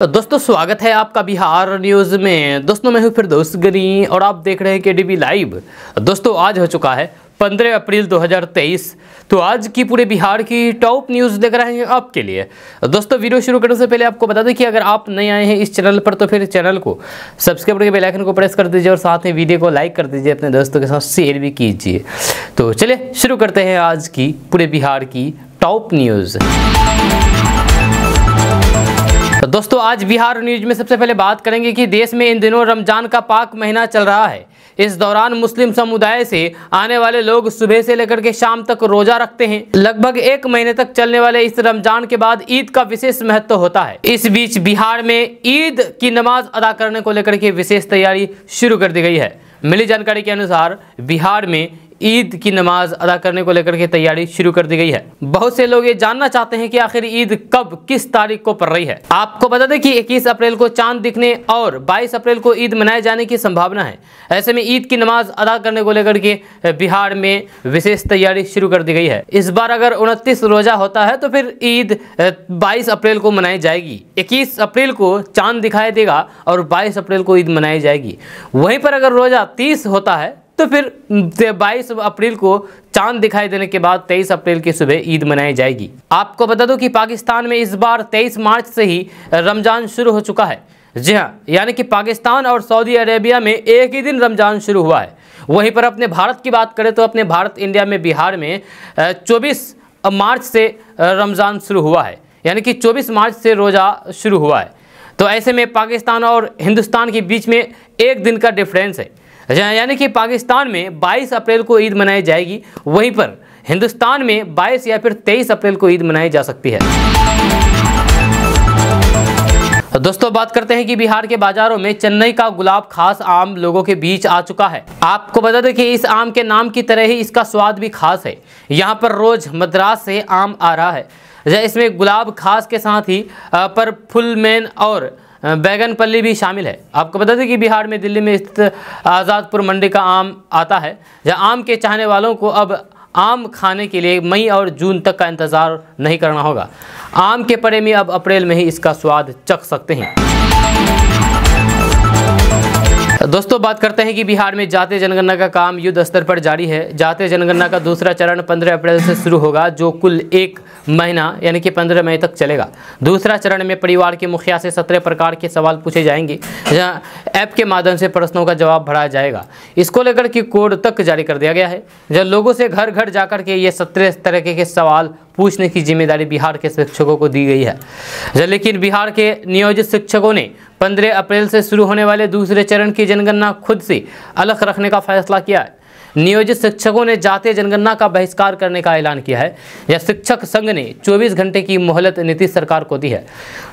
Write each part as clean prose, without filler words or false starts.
तो दोस्तों स्वागत है आपका बिहार न्यूज़ में। दोस्तों मैं हूं फिरदौस गनी और आप देख रहे हैं केडीबी लाइव। दोस्तों आज हो चुका है 15 अप्रैल 2023। तो आज की पूरे बिहार की टॉप न्यूज़ देख रहे हैं आपके लिए। दोस्तों वीडियो शुरू करने से पहले आपको बता दें कि अगर आप नए आए हैं इस चैनल पर तो फिर चैनल को सब्सक्राइब करके बेल आइकन को प्रेस कर दीजिए और साथ में वीडियो को लाइक कर दीजिए, अपने दोस्तों के साथ शेयर भी कीजिए। तो चलिए शुरू करते हैं आज की पूरे बिहार की टॉप न्यूज़। तो दोस्तों आज बिहार न्यूज में सबसे पहले बात करेंगे कि देश में इन दिनों रमजान का पाक महीना चल रहा है। इस दौरान मुस्लिम समुदाय से आने वाले लोग सुबह से लेकर के शाम तक रोजा रखते हैं। लगभग 1 महीने तक चलने वाले इस रमजान के बाद ईद का विशेष महत्व होता है। इस बीच बिहार में ईद की नमाज अदा करने को लेकर के विशेष तैयारी शुरू कर दी गई है। मिली जानकारी के अनुसार बिहार में ईद की नमाज अदा करने को लेकर के तैयारी शुरू कर दी गई है। बहुत से लोग ये जानना चाहते हैं कि आखिर ईद कब किस तारीख को पड़ रही है। आपको बता दें कि 21 अप्रैल को चांद दिखने और 22 अप्रैल को ईद मनाए जाने की संभावना है। ऐसे में ईद की नमाज अदा करने को लेकर के बिहार में विशेष तैयारी शुरू कर दी गई है। इस बार अगर 29 रोजा होता है तो फिर ईद 22 अप्रैल को मनाई जाएगी। 21 अप्रैल को चांद दिखाई देगा और 22 अप्रैल को ईद मनाई जाएगी। वहीं पर अगर रोजा 30 होता है तो फिर 22 अप्रैल को चांद दिखाई देने के बाद 23 अप्रैल की सुबह ईद मनाई जाएगी। आपको बता दूं कि पाकिस्तान में इस बार 23 मार्च से ही रमजान शुरू हो चुका है। जी हाँ, यानी कि पाकिस्तान और सऊदी अरेबिया में एक ही दिन रमजान शुरू हुआ है। वहीं पर अपने भारत की बात करें तो अपने भारत इंडिया में बिहार में 24 मार्च से रमजान शुरू हुआ है, यानी कि 24 मार्च से रोज़ा शुरू हुआ है। तो ऐसे में पाकिस्तान और हिंदुस्तान के बीच में एक दिन का डिफरेंस है, यानी कि पाकिस्तान में 22 अप्रैल को ईद मनाई जाएगी, वहीं पर हिंदुस्तान में 22 या फिर 23 अप्रैल को ईद मनाई जा सकती है। दोस्तों बात करते हैं कि बिहार के बाजारों में चेन्नई का गुलाब खास आम लोगों के बीच आ चुका है। आपको बता दें कि इस आम के नाम की तरह ही इसका स्वाद भी खास है। यहाँ पर रोज मद्रास से आम आ रहा है। इसमें गुलाब खास के साथ ही पर फुलमेन और बैगनपल्ली भी शामिल है। आपको बता दें कि बिहार में दिल्ली में स्थित आज़ादपुर मंडी का आम आता है, जहां आम के चाहने वालों को अब आम खाने के लिए मई और जून तक का इंतज़ार नहीं करना होगा। आम के प्रेमी अब अप्रैल में ही इसका स्वाद चख सकते हैं। दोस्तों बात करते हैं कि बिहार में जातीय जनगणना का काम युद्ध स्तर पर जारी है। जातीय जनगणना का दूसरा चरण 15 अप्रैल से शुरू होगा, जो कुल 1 महीना यानी कि 15 मई तक चलेगा। दूसरा चरण में परिवार के मुखिया से 17 प्रकार के सवाल पूछे जाएंगे, जहां ऐप के माध्यम से प्रश्नों का जवाब भरा जाएगा। इसको लेकर के कोड तक जारी कर दिया गया है, जब लोगों से घर घर जाकर के ये 17 तरह के सवाल पूछने की जिम्मेदारी बिहार के शिक्षकों को दी गई है। लेकिन बिहार के नियोजित शिक्षकों ने 15 अप्रैल से शुरू होने वाले दूसरे चरण की जनगणना खुद से अलग रखने का फैसला किया है। नियोजित शिक्षकों ने जातीय जनगणना का बहिष्कार करने का ऐलान किया है। यह शिक्षक संघ ने 24 घंटे की मोहलत नीतीश सरकार को दी है।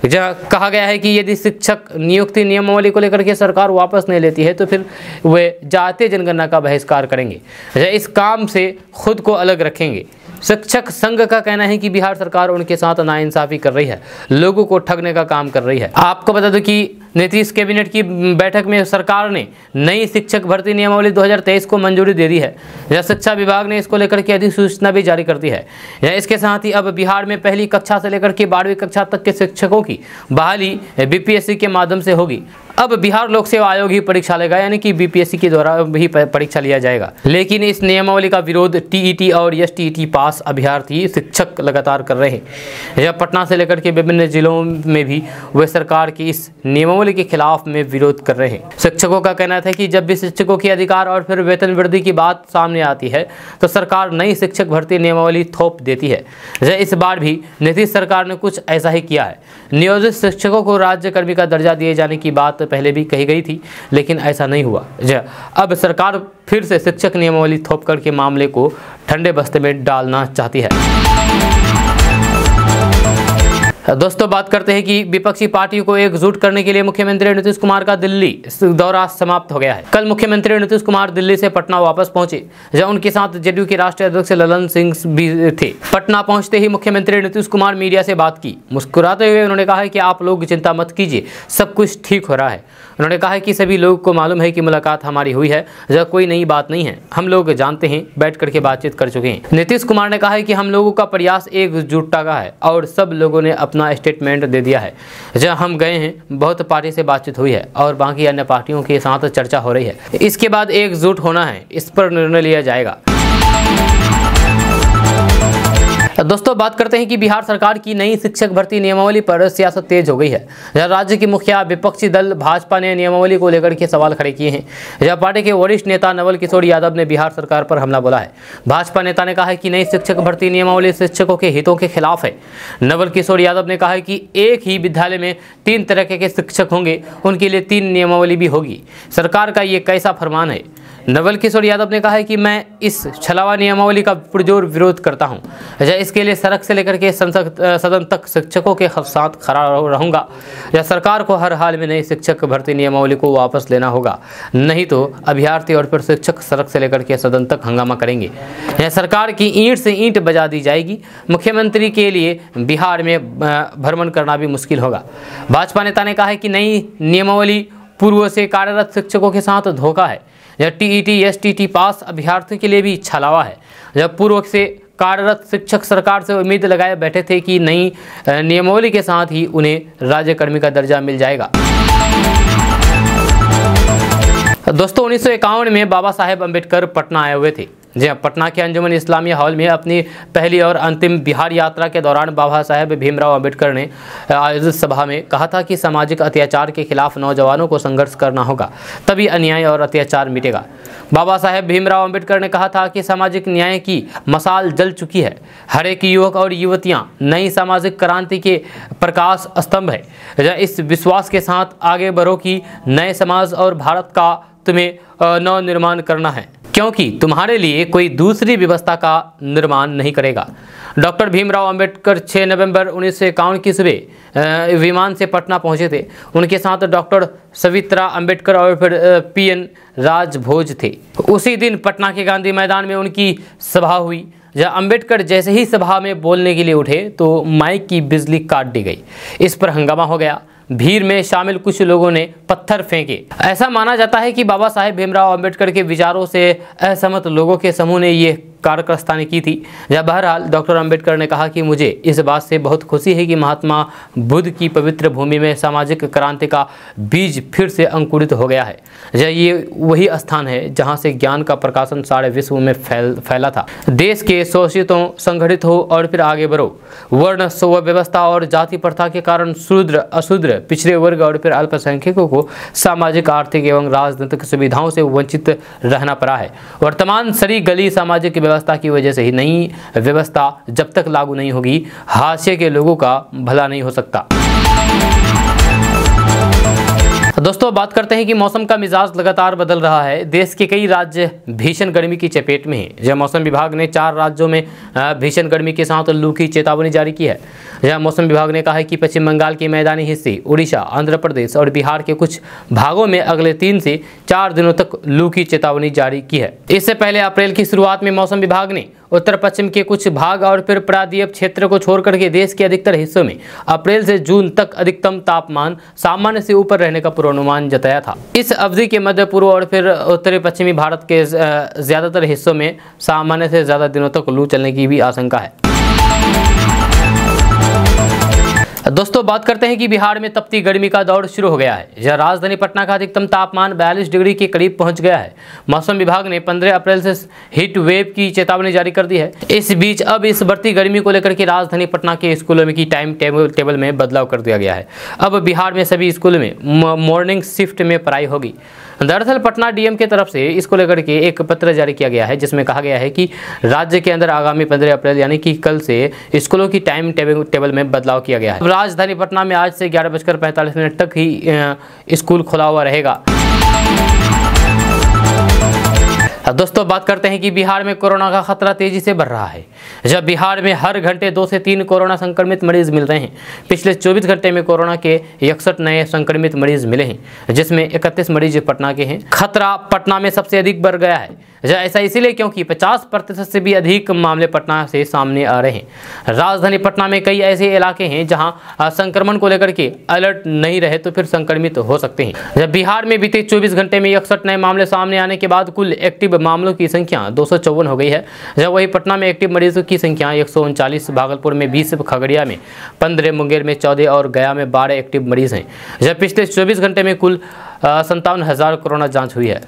जहां कहा गया है कि यदि शिक्षक नियुक्ति नियमावली को लेकर के सरकार वापस नहीं लेती है तो फिर वे जातीय जनगणना का बहिष्कार करेंगे। इस काम से खुद को अलग रखेंगे। शिक्षक संघ का कहना है कि बिहार सरकार उनके साथ नाइंसाफी कर रही है, लोगों को ठगने का काम कर रही है। आपको बता दो कि नीतीश कैबिनेट की बैठक में सरकार ने नई शिक्षक भर्ती नियमावली 2023 को मंजूरी दे दी है। यह शिक्षा विभाग ने इसको लेकर के अधिसूचना भी जारी कर दी है। इसके साथ ही अब बिहार में पहली कक्षा से लेकर के 12वीं कक्षा तक के शिक्षकों की बहाली बीपीएससी के माध्यम से होगी। अब बिहार लोक सेवा आयोग ही परीक्षा लेगा, यानी कि बीपीएससी के द्वारा भी परीक्षा लिया जाएगा। लेकिन इस नियमावली का विरोध टीईटी और एसटीईटी पास अभ्यर्थी शिक्षक लगातार कर रहे हैं। यह पटना से लेकर के विभिन्न जिलों में भी वे सरकार की इस नियमावली के खिलाफ में विरोध कर रहे हैं। शिक्षकों का कहना था कि जब भी शिक्षकों के अधिकार और फिर वेतन वृद्धि की बात सामने आती है तो सरकार नई शिक्षक भर्ती नियमावली थोप देती है। इस बार भी नीतीश सरकार ने कुछ ऐसा ही किया है। नियोजित शिक्षकों को राज्यकर्मी का दर्जा दिए जाने की बात पहले भी कही गई थी, लेकिन ऐसा नहीं हुआ। अब सरकार फिर से शिक्षक नियमावली थोप करके मामले को ठंडे बस्ते में डालना चाहती है। दोस्तों बात करते हैं कि विपक्षी पार्टियों को एकजुट करने के लिए मुख्यमंत्री नीतीश कुमार का दिल्ली दौरा समाप्त हो गया है। कल मुख्यमंत्री नीतीश कुमार दिल्ली से पटना वापस पहुंचे, जहां उनके साथ जेडीयू के राष्ट्रीय अध्यक्ष ललन सिंह भी थे। पटना पहुंचते ही मुख्यमंत्री नीतीश कुमार मीडिया से बात की। मुस्कुराते हुए उन्होंने कहा कि आप लोग चिंता मत कीजिए, सब कुछ ठीक हो रहा है। उन्होंने कहा कि सभी लोगों को मालूम है कि मुलाकात हमारी हुई है, यह कोई नई बात नहीं है, हम लोग जानते हैं, बैठ करके बातचीत कर चुके हैं। नीतीश कुमार ने कहा है कि हम लोगों का प्रयास एकजुटता का है और सब लोगों ने अपने अपना स्टेटमेंट दे दिया है। जब हम गए हैं, बहुत पार्टी से बातचीत हुई है और बाकी अन्य पार्टियों के साथ चर्चा हो रही है। इसके बाद एकजुट होना है, इस पर निर्णय लिया जाएगा। दोस्तों, बात करते हैं कि बिहार सरकार की नई शिक्षक भर्ती नियमावली पर सियासत तेज हो गई है। जहां राज्य की मुखिया विपक्षी दल भाजपा ने नियमावली को लेकर के सवाल खड़े किए हैं। जहां पार्टी के वरिष्ठ नेता नवल किशोर यादव ने बिहार सरकार पर हमला बोला है। भाजपा नेता ने कहा है कि नई शिक्षक भर्ती नियमावली शिक्षकों के हितों के खिलाफ है। नवल किशोर यादव ने कहा है कि एक ही विद्यालय में 3 तरह के शिक्षक होंगे, उनके लिए 3 नियमावली भी होगी। सरकार का ये कैसा फरमान है। नवल किशोर यादव ने कहा है कि मैं इस छलावा नियमावली का पुरजोर विरोध करता हूं। इसके लिए सड़क से लेकर के सदन तक शिक्षकों के साथ खड़ा रहूंगा। सरकार को हर हाल में नई शिक्षक भर्ती नियमावली को वापस लेना होगा, नहीं तो अभ्यर्थी और फिर शिक्षक सड़क से लेकर के सदन तक हंगामा करेंगे। सरकार की ईंट से ईंट बजा दी जाएगी। मुख्यमंत्री के लिए बिहार में भ्रमण करना भी मुश्किल होगा। भाजपा नेता ने कहा है कि नई नियमावली पूर्व से कार्यरत शिक्षकों के साथ धोखा है। यह टीईटी एसटीटी पास अभ्यर्थियों के लिए भी छलावा है। जब पूर्व से कार्यरत शिक्षक सरकार से उम्मीद लगाए बैठे थे कि नई नियमावली के साथ ही उन्हें राज्यकर्मी का दर्जा मिल जाएगा। दोस्तों, 1951 में बाबा साहेब अम्बेडकर पटना आए हुए थे। जी हाँ, पटना के अंजुमन इस्लामिया हॉल में अपनी पहली और अंतिम बिहार यात्रा के दौरान बाबा साहेब भीमराव अम्बेडकर ने आयोजित सभा में कहा था कि सामाजिक अत्याचार के खिलाफ नौजवानों को संघर्ष करना होगा, तभी अन्याय और अत्याचार मिटेगा। बाबा साहेब भीमराव अम्बेडकर ने कहा था कि सामाजिक न्याय की मशाल जल चुकी है। हर एक युवक और युवतियां नई सामाजिक क्रांति के प्रकाश स्तंभ है। इस विश्वास के साथ आगे बढ़ो कि नए समाज और भारत का तुम्हें नव निर्माण करना है, क्योंकि तुम्हारे लिए कोई दूसरी व्यवस्था का निर्माण नहीं करेगा। डॉक्टर भीमराव अंबेडकर 6 नवंबर 1951 की सुबह विमान से पटना पहुंचे थे। उनके साथ डॉक्टर सवित्रा अंबेडकर और फिर पीएन राजभोज थे। उसी दिन पटना के गांधी मैदान में उनकी सभा हुई। जब अंबेडकर जैसे ही सभा में बोलने के लिए उठे तो माइक की बिजली काट दी गई। इस पर हंगामा हो गया। भीड़ में शामिल कुछ लोगों ने पत्थर फेंके। ऐसा माना जाता है कि बाबा साहेब भीमराव अंबेडकर के विचारों से असहमत लोगों के समूह ने ये कारकर्दस्तानी की थी। जब बहरहाल डॉक्टर अंबेडकर ने कहा कि मुझे इस बात से बहुत खुशी है कि महात्मा बुद्ध की पवित्र भूमि में सामाजिक क्रांति का बीज फिर से अंकुरित हो गया है। ये वही स्थान है जहां से ज्ञान का प्रकाशन सारे विश्व में फैला था। देश के शोषितों संगठित हो और फिर आगे बढ़ो। वर्ण व्यवस्था और जाति प्रथा के कारण शूद्र अशूद्र पिछड़े वर्ग और फिर अल्पसंख्यकों को सामाजिक आर्थिक एवं राजनीतिक सुविधाओं से वंचित रहना पड़ा है। वर्तमान सड़ी गली सामाजिक व्यवस्था की वजह से ही नई व्यवस्था जब तक लागू नहीं होगी, हाशिए के लोगों का भला नहीं हो सकता। दोस्तों, बात करते हैं कि मौसम का मिजाज लगातार बदल रहा है। देश के कई राज्य भीषण गर्मी की चपेट में हैं। जब मौसम विभाग ने 4 राज्यों में भीषण गर्मी के साथ लू की चेतावनी जारी की है। जहां मौसम विभाग ने कहा है कि पश्चिम बंगाल के मैदानी हिस्से, उड़ीसा, आंध्र प्रदेश और बिहार के कुछ भागों में अगले 3 से 4 दिनों तक लू की चेतावनी जारी की है। इससे पहले अप्रैल की शुरुआत में मौसम विभाग ने उत्तर पश्चिम के कुछ भाग और फिर प्रायद्वीप क्षेत्र को छोड़कर के देश के अधिकतर हिस्सों में अप्रैल से जून तक अधिकतम तापमान सामान्य से ऊपर रहने का पूर्वानुमान जताया था। इस अवधि के मध्य पूर्व और फिर उत्तरी पश्चिमी भारत के ज्यादातर हिस्सों में सामान्य से ज्यादा दिनों तक लू चलने की भी आशंका है। दोस्तों, बात करते हैं कि बिहार में तपती गर्मी का दौर शुरू हो गया है। जहां राजधानी पटना का अधिकतम तापमान 42 डिग्री के करीब पहुंच गया है। मौसम विभाग ने 15 अप्रैल से हीट वेव की चेतावनी जारी कर दी है। इस बीच अब इस बढ़ती गर्मी को लेकर के राजधानी पटना के स्कूलों में की टाइम टेबल में बदलाव कर दिया गया है। अब बिहार में सभी स्कूलों में मॉर्निंग शिफ्ट में पढ़ाई होगी। दरअसल पटना डीएम की तरफ से इसको लेकर के एक पत्र जारी किया गया है, जिसमें कहा गया है कि राज्य के अंदर आगामी 15 अप्रैल यानी कि कल से स्कूलों की टाइम टेबल में बदलाव किया गया है। राजधानी पटना में आज से 11:45 तक ही स्कूल खुला हुआ रहेगा। दोस्तों, बात करते हैं कि बिहार में कोरोना का खतरा तेजी से बढ़ रहा है। जब बिहार में हर घंटे 2 से 3 कोरोना संक्रमित मरीज मिल रहे हैं। पिछले 24 घंटे में कोरोना के 61 नए संक्रमित मरीज मिले हैं, जिसमें 31 मरीज पटना के हैं। खतरा पटना में सबसे अधिक बढ़ गया है। ऐसा इसीलिए क्योंकि 50% से भी अधिक मामले पटना से सामने आ रहे हैं। राजधानी पटना में कई ऐसे इलाके हैं जहां संक्रमण को लेकर के अलर्ट नहीं रहे तो फिर संक्रमित हो सकते हैं। जब बिहार में बीते 24 घंटे में 61 नए मामले सामने आने के बाद कुल एक्टिव एक्टिव मामलों की संख्या 254 हो गई है। जब वही पटना में एक्टिव मरीजों की संख्या 139, भागलपुर में 20, खगड़िया में 15, मुंगेर में 14 और गया में 12 एक्टिव मरीज हैं। जब पिछले 24 घंटे में कुल 57,000 कोरोना जांच हुई है।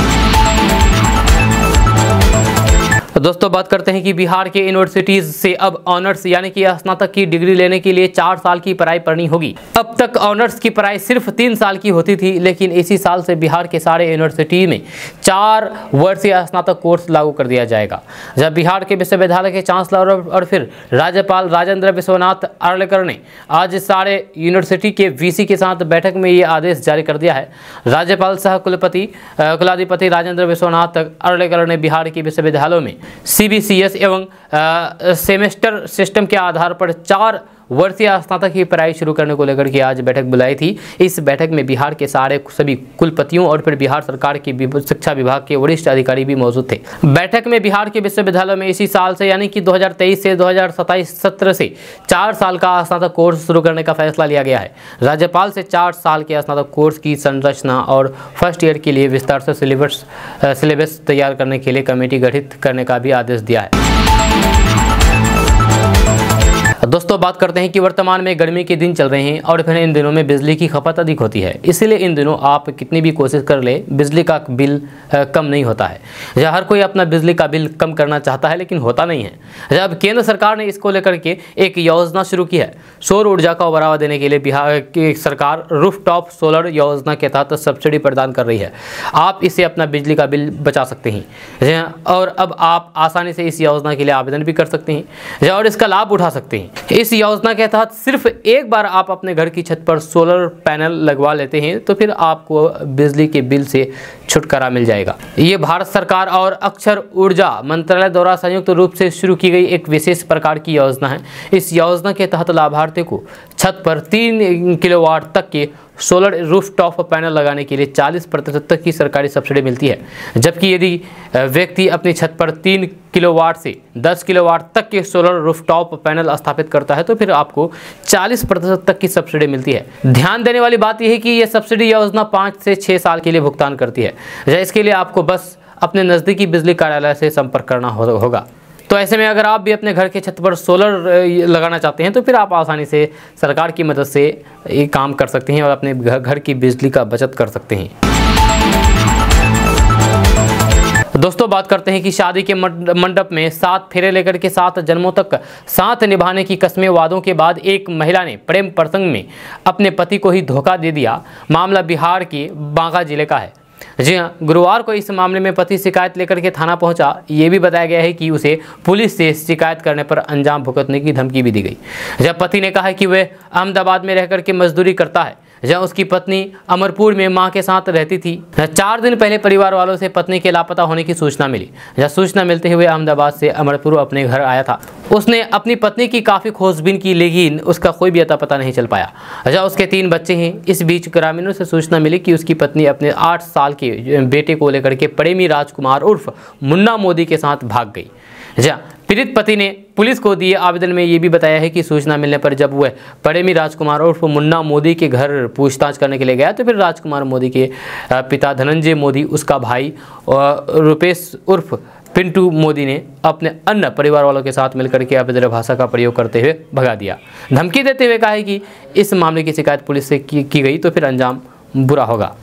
तो दोस्तों बात करते हैं कि बिहार के यूनिवर्सिटीज से अब ऑनर्स यानी कि स्नातक की डिग्री लेने के लिए 4 साल की पढ़ाई पढ़नी होगी। अब तक ऑनर्स की पढ़ाई सिर्फ 3 साल की होती थी, लेकिन इसी साल से बिहार के सारे यूनिवर्सिटी में 4 वर्षीय स्नातक कोर्स लागू कर दिया जाएगा। जब बिहार के विश्वविद्यालय के चांसलर और फिर राज्यपाल राजेंद्र विश्वनाथ अर्लेकर ने आज सारे यूनिवर्सिटी के वीसी के साथ बैठक में ये आदेश जारी कर दिया है। राज्यपाल सह कुलाधिपति राजेंद्र विश्वनाथ अर्लेकर ने बिहार के विश्वविद्यालयों में CBCS एवं सेमेस्टर सिस्टम के आधार पर 4 वर्षीय स्नातक की पढ़ाई शुरू करने को लेकर के आज बैठक बुलाई थी। इस बैठक में बिहार के सभी कुलपतियों और फिर बिहार सरकार के शिक्षा विभाग के वरिष्ठ अधिकारी भी मौजूद थे। बैठक में बिहार के विश्वविद्यालय में इसी साल से यानी कि 2023 से 2027 सत्र से 4 साल का स्नातक कोर्स शुरू करने का फैसला लिया गया है। राज्यपाल से 4 साल के स्नातक कोर्स की संरचना और फर्स्ट ईयर के लिए विस्तार से सिलेबस तैयार करने के लिए कमेटी गठित करने का भी आदेश दिया है। दोस्तों बात करते हैं कि वर्तमान में गर्मी के दिन चल रहे हैं और फिर इन दिनों में बिजली की खपत अधिक होती है। इसलिए इन दिनों आप कितनी भी कोशिश कर ले, बिजली का बिल कम नहीं होता है। जहाँ हर कोई अपना बिजली का बिल कम करना चाहता है, लेकिन होता नहीं है। अब केंद्र सरकार ने इसको लेकर के एक योजना शुरू की है। सौर ऊर्जा को बढ़ावा देने के लिए बिहार की सरकार रूफटॉप सोलर योजना के तहत सब्सिडी प्रदान कर रही है। आप इससे अपना बिजली का बिल बचा सकते हैं और अब आप आसानी से इस योजना के लिए आवेदन भी कर सकते हैं और इसका लाभ उठा सकते हैं। इस योजना के तहत सिर्फ एक बार आप अपने घर की छत पर सोलर पैनल लगवा लेते हैं तो फिर आपको बिजली के बिल से छुटकारा मिल जाएगा। ये भारत सरकार और अक्षर ऊर्जा मंत्रालय द्वारा संयुक्त रूप से शुरू की गई एक विशेष प्रकार की योजना है। इस योजना के तहत लाभार्थी को छत पर 3 किलोवाट तक के सोलर रूफटॉप पैनल लगाने के लिए 40% तक की सरकारी सब्सिडी मिलती है। जबकि यदि व्यक्ति अपनी छत पर 3 किलोवाट से 10 किलोवाट तक के सोलर रूफटॉप पैनल स्थापित करता है तो फिर आपको 40% तक की सब्सिडी मिलती है। ध्यान देने वाली बात यह है कि यह सब्सिडी योजना 5 से 6 साल के लिए भुगतान करती है। इसके लिए आपको बस अपने नज़दीकी बिजली कार्यालय से संपर्क करना होगा। तो ऐसे में अगर आप भी अपने घर के छत पर सोलर लगाना चाहते हैं तो फिर आप आसानी से सरकार की मदद से ये काम कर सकते हैं और अपने घर की बिजली का बचत कर सकते हैं। दोस्तों बात करते हैं कि शादी के मंडप में 7 फेरे लेकर के 7 जन्मों तक साथ निभाने की कस्में वादों के बाद एक महिला ने प्रेम प्रसंग में अपने पति को ही धोखा दे दिया। मामला बिहार के बांका जिले का है। जी हाँ, गुरुवार को इस मामले में पति शिकायत लेकर के थाना पहुंचा। ये भी बताया गया है कि उसे पुलिस से शिकायत करने पर अंजाम भुगतने की धमकी भी दी गई। जब पति ने कहा कि वह अहमदाबाद में रहकर के मजदूरी करता है, जहाँ उसकी पत्नी अमरपुर में मां के साथ रहती थी। 4 दिन पहले परिवार वालों से पत्नी के लापता होने की सूचना मिली। जब सूचना मिलते हुए अहमदाबाद से अमरपुर अपने घर आया था। उसने अपनी पत्नी की काफ़ी खोजबीन की, लेकिन उसका कोई भी अता पता नहीं चल पाया। जहाँ उसके 3 बच्चे हैं। इस बीच ग्रामीणों से सूचना मिली कि उसकी पत्नी अपने 8 साल के बेटे को लेकर के प्रेमी राजकुमार उर्फ मुन्ना मोदी के साथ भाग गई। जहाँ पीड़ित पति ने पुलिस को दिए आवेदन में ये भी बताया है कि सूचना मिलने पर जब वह प्रेमी राजकुमार उर्फ मुन्ना मोदी के घर पूछताछ करने के लिए गया तो फिर राजकुमार मोदी के पिता धनंजय मोदी, उसका भाई रुपेश उर्फ पिंटू मोदी ने अपने अन्य परिवार वालों के साथ मिलकर के अभद्र भाषा का प्रयोग करते हुए भगा दिया। धमकी देते हुए कहा है कि इस मामले की शिकायत पुलिस से की गई तो फिर अंजाम बुरा होगा।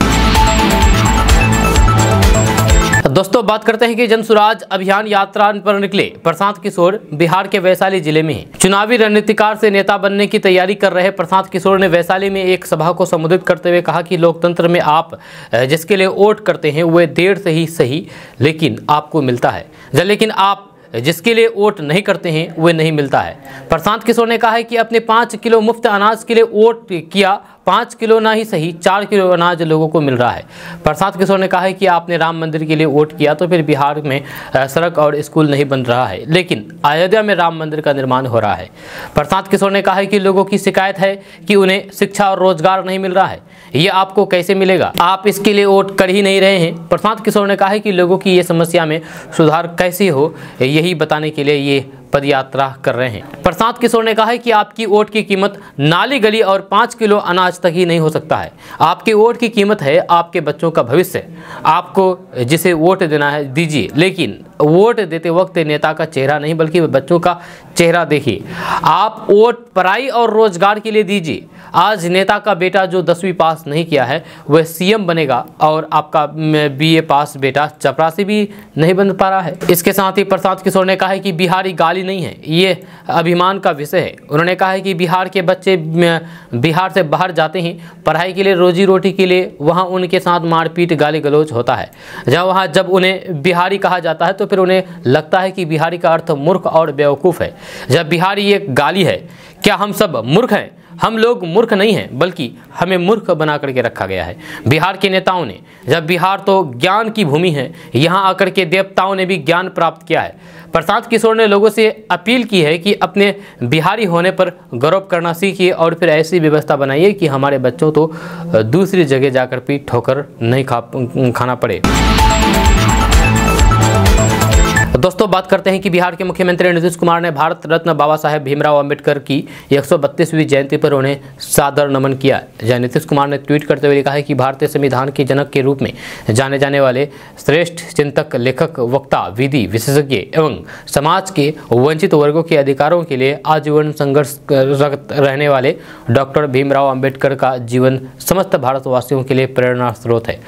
दोस्तों बात करते हैं कि जन सुराज अभियान यात्रा पर निकले प्रशांत किशोर बिहार के वैशाली जिले में हैं। चुनावी रणनीतिकार से नेता बनने की तैयारी कर रहे प्रशांत किशोर ने वैशाली में एक सभा को संबोधित करते हुए कहा कि लोकतंत्र में आप जिसके लिए वोट करते हैं वह देर से ही सही लेकिन आपको मिलता है, लेकिन आप जिसके लिए वोट नहीं करते हैं वह नहीं मिलता है। प्रशांत किशोर ने कहा है कि अपने 5 किलो मुफ्त अनाज के लिए वोट किया, 5 किलो ना ही सही 4 किलो अनाज लोगों को मिल रहा है। प्रशांत किशोर ने कहा है कि आपने राम मंदिर के लिए वोट किया तो फिर बिहार में सड़क और स्कूल नहीं बन रहा है, लेकिन अयोध्या में राम मंदिर का निर्माण हो रहा है। प्रशांत किशोर ने कहा है कि लोगों की शिकायत है कि उन्हें शिक्षा और रोजगार नहीं मिल रहा है, ये आपको कैसे मिलेगा, आप इसके लिए वोट कर ही नहीं रहे हैं। प्रशांत किशोर ने कहा है कि लोगों की ये समस्या में सुधार कैसे हो यही बताने के लिए ये पदयात्रा कर रहे हैं। प्रशांत किशोर ने कहा है कि आपकी वोट की कीमत नाली गली और 5 किलो अनाज तक ही नहीं हो सकता है। आपके वोट की कीमत है आपके बच्चों का भविष्य। आपको जिसे वोट देना है दीजिए, लेकिन वोट देते वक्त नेता का चेहरा नहीं बल्कि बच्चों का चेहरा देखिए। आप वोट पढ़ाई और रोजगार के लिए दीजिए। आज नेता का बेटा जो 10वीं पास नहीं किया है वह सीएम बनेगा और आपका बीए पास बेटा चपरासी भी नहीं बन पा रहा है। इसके साथ ही प्रशांत किशोर ने कहा है कि बिहारी गाली नहीं है, ये अभिमान का विषय है। उन्होंने कहा है कि बिहार के बच्चे बिहार से बाहर जाते हैं पढ़ाई के लिए, रोजी रोटी के लिए, वहाँ उनके साथ मारपीट गाली गलौज होता है। जब उन्हें बिहारी कहा जाता है तो फिर उन्हें लगता है कि बिहारी का अर्थ मूर्ख और बेवकूफ़ है। जब बिहारी एक गाली है, क्या हम सब मूर्ख हैं? हम लोग मूर्ख नहीं हैं, बल्कि हमें मूर्ख बना करके रखा गया है बिहार के नेताओं ने। जब बिहार तो ज्ञान की भूमि है, यहाँ आकर के देवताओं ने भी ज्ञान प्राप्त किया है। प्रशांत किशोर ने लोगों से अपील की है कि अपने बिहारी होने पर गौरव करना सीखिए और फिर ऐसी व्यवस्था बनाइए कि हमारे बच्चों तो दूसरी जगह जाकर भी ठोकर नहीं खाना पड़े। दोस्तों बात करते हैं कि बिहार के मुख्यमंत्री नीतीश कुमार ने भारत रत्न बाबा साहेब भीमराव अंबेडकर की 132वीं जयंती पर उन्हें सादर नमन किया। जहाँ नीतीश कुमार ने ट्वीट करते हुए लिखा है कि भारतीय संविधान के जनक के रूप में जाने जाने वाले श्रेष्ठ चिंतक, लेखक, वक्ता, विधि विशेषज्ञ एवं समाज के वंचित वर्गों के अधिकारों के लिए आजीवन संघर्षरत रहने वाले डॉक्टर भीमराव अंबेडकर का जीवन समस्त भारतवासियों के लिए प्रेरणा स्रोत है।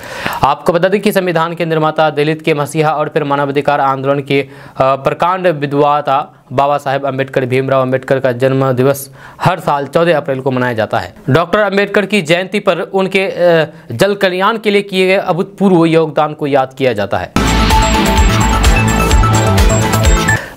आपको बता दें कि संविधान के निर्माता, दलित के मसीहा और फिर मानवाधिकार आंदोलन के प्रकांड विद्वाता बाबा साहेब अम्बेडकर भीमराव अंबेडकर का जन्म दिवस हर साल 14 अप्रैल को मनाया जाता है। डॉक्टर अंबेडकर की जयंती पर उनके जल कल्याण के लिए किए गए अभूतपूर्व योगदान को याद किया जाता है।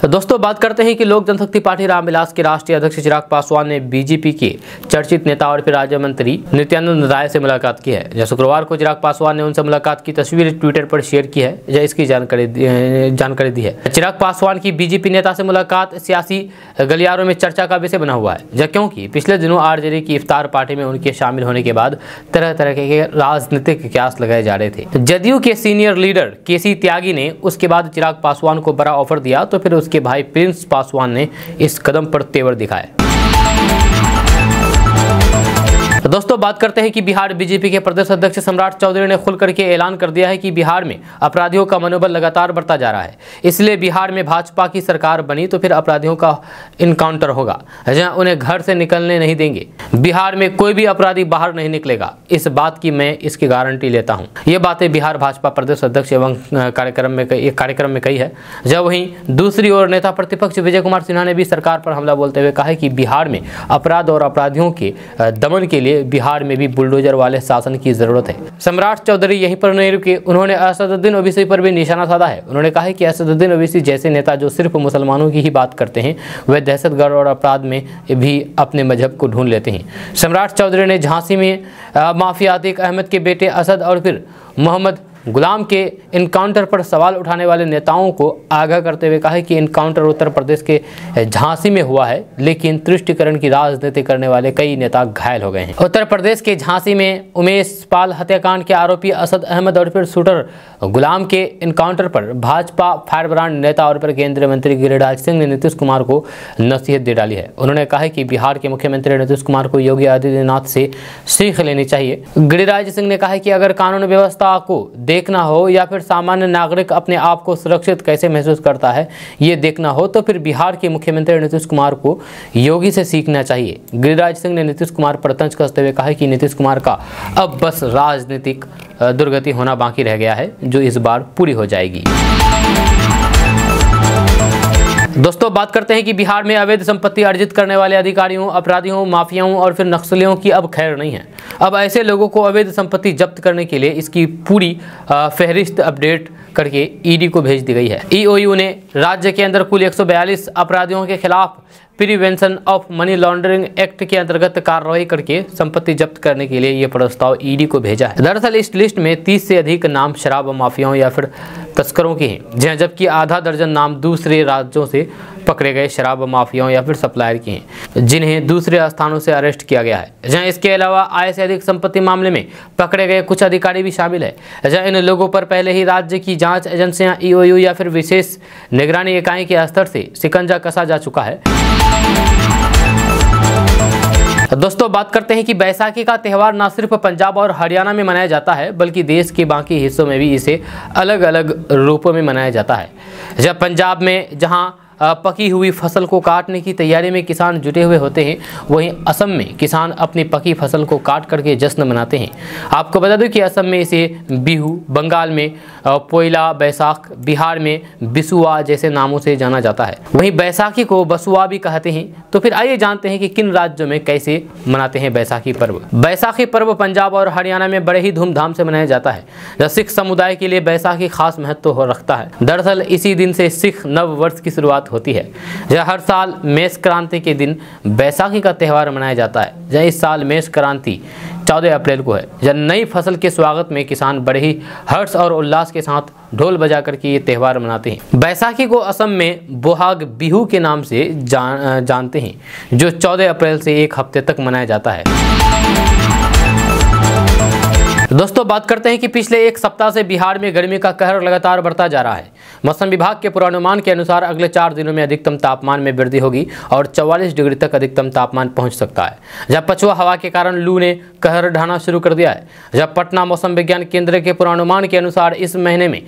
दोस्तों बात करते हैं कि लोक जनशक्ति पार्टी रामविलास के राष्ट्रीय अध्यक्ष चिराग पासवान ने बीजेपी के चर्चित नेता और फिर राज्य मंत्री नित्यानंद राय से मुलाकात की है। जब शुक्रवार को चिराग पासवान ने उनसे मुलाकात की तस्वीर ट्विटर पर शेयर की है, या इसकी जानकारी दी है। चिराग पासवान की बीजेपी नेता से मुलाकात सियासी गलियारों में चर्चा का विषय बना हुआ है, क्योंकि पिछले दिनों आरजेडी की इफ्तार पार्टी में उनके शामिल होने के बाद तरह तरह के राजनीतिक कयास लगाए जा रहे थे। जदयू के सीनियर लीडर केसी त्यागी ने उसके बाद चिराग पासवान को बड़ा ऑफर दिया तो फिर उसके भाई प्रिंस पासवान ने इस कदम पर तेवर दिखाए। दोस्तों बात करते हैं कि बिहार बीजेपी के प्रदेश अध्यक्ष सम्राट चौधरी ने खुल करके ऐलान कर दिया है कि बिहार में अपराधियों का मनोबल लगातार बढ़ता जा रहा है, इसलिए बिहार में भाजपा की सरकार बनी तो फिर अपराधियों का इनकाउंटर होगा, जहां उन्हें घर से निकलने नहीं देंगे। बिहार में कोई भी अपराधी बाहर नहीं निकलेगा, इस बात की मैं इसकी गारंटी लेता हूं। ये बातें बिहार भाजपा प्रदेश अध्यक्ष एवं कार्यक्रम में कही है। जब वहीं दूसरी ओर नेता प्रतिपक्ष विजय कुमार सिन्हा ने भी सरकार पर हमला बोलते हुए कहा है कि बिहार में अपराध और अपराधियों के दमन के लिए बिहार में भी बुलडोजर वाले शासन की जरूरत है। सम्राट चौधरी यहीं पर नहीं रुके, उन्होंने असदुद्दीन ओवैसी पर भी निशाना साधा है। उन्होंने कहा है कि असदुद्दीन ओवैसी जैसे नेता जो सिर्फ मुसलमानों की ही बात करते हैं, वह दहशतगर्द और अपराध में भी अपने मजहब को ढूंढ लेते हैं। सम्राट चौधरी ने झांसी में माफिया अतीक अहमद के बेटे असद और फिर मोहम्मद गुलाम के इनकाउंटर पर सवाल उठाने वाले नेताओं को आगाह करते हुए कहा है कि इनकाउंटर उत्तर प्रदेश के झांसी में हुआ है, लेकिन तुष्टिकरण की राजनीति करने वाले कई नेता घायल हो गए हैं। उत्तर प्रदेश के झांसी में उमेश पाल हत्याकांड के आरोपी असद अहमद और फिर शूटर गुलाम के इनकाउंटर पर भाजपा फायरब्रांड नेता और फिर केंद्रीय मंत्री गिरिराज सिंह ने नीतीश कुमार को नसीहत दे डाली है। उन्होंने कहा है कि बिहार के मुख्यमंत्री नीतीश कुमार को योगी आदित्यनाथ से सीख लेनी चाहिए। गिरिराज सिंह ने कहा है कि अगर कानून व्यवस्था को देखना हो या फिर सामान्य नागरिक अपने आप को सुरक्षित कैसे महसूस करता है ये देखना हो तो फिर बिहार के मुख्यमंत्री नीतीश कुमार को योगी से सीखना चाहिए। गिरिराज सिंह ने नीतीश कुमार पर तंज कसते हुए कहा है कि नीतीश कुमार का अब बस राजनीतिक दुर्गति होना बाकी रह गया है, जो इस बार पूरी हो जाएगी। दोस्तों बात करते हैं कि बिहार में अवैध संपत्ति अर्जित करने वाले अधिकारियों, अपराधियों, माफियाओं और फिर नक्सलियों की अब खैर नहीं है। अब ऐसे लोगों को अवैध संपत्ति जब्त करने के लिए इसकी पूरी फहरिस्त अपडेट करके ईडी को भेज दी गई है। ईओयू ने राज्य के अंदर कुल 142 अपराधियों के खिलाफ prevention of money laundering act के अंतर्गत कार्रवाई करके संपत्ति जब्त करने के लिए ये प्रस्ताव ईडी को भेजा है। दरअसल इस लिस्ट में 30 से अधिक नाम शराब माफियाओं या फिर तस्करों की हैं, जबकि आधा दर्जन नाम दूसरे राज्यों से पकड़े गए शराब माफियाओं या फिर सप्लायर की हैं, जिन्हें दूसरे स्थानों से अरेस्ट किया गया है। जहां इसके अलावा आय से अधिक संपत्ति मामले में पकड़े गए कुछ अधिकारी भी शामिल है। जहां इन लोगों पर पहले ही राज्य की जांच एजेंसियां EOU या फिर विशेष निगरानी इकाई के स्तर से शिकंजा कसा जा चुका है। दोस्तों बात करते हैं कि बैसाखी का त्यौहार न सिर्फ पंजाब और हरियाणा में मनाया जाता है, बल्कि देश के बाकी हिस्सों में भी इसे अलग अलग रूपों में मनाया जाता है। जब पंजाब में जहां पकी हुई फसल को काटने की तैयारी में किसान जुटे हुए होते हैं, वहीं असम में किसान अपनी पकी फसल को काट करके जश्न मनाते हैं। आपको बता दूं कि असम में इसे बिहू, बंगाल में पोइला बैसाख, बिहार में बिसुआ जैसे नामों से जाना जाता है। वहीं बैसाखी को बसुआ भी कहते हैं। तो फिर आइए जानते हैं कि किन राज्यों में कैसे मनाते हैं बैसाखी पर्व। बैसाखी पर्व पंजाब और हरियाणा में बड़े ही धूमधाम से मनाया जाता है। सिख समुदाय के लिए बैसाखी खास महत्व रखता है। दरअसल इसी दिन से सिख नव वर्ष की शुरुआत होती है। जहाँ हर साल मेष क्रांति के दिन बैसाखी का त्यौहार मनाया जाता है। जहाँ इस साल मेष क्रांति 14 अप्रैल को है। जब नई फसल के स्वागत में किसान बड़े ही हर्ष और उल्लास के साथ ढोल बजा करके ये त्यौहार मनाते हैं। बैसाखी को असम में बोहाग बिहू के नाम से जानते हैं, जो 14 अप्रैल से एक हफ्ते तक मनाया जाता है। दोस्तों बात करते हैं कि पिछले एक सप्ताह से बिहार में गर्मी का कहर लगातार बढ़ता जा रहा है। मौसम विभाग के पूर्वानुमान के अनुसार अगले 4 दिनों में अधिकतम तापमान में वृद्धि होगी और 44 डिग्री तक अधिकतम तापमान पहुंच सकता है। जब पछुआ हवा के कारण लू ने कहर ढाना शुरू कर दिया है। जब पटना मौसम विज्ञान केंद्र के पूर्वानुमान के अनुसार इस महीने में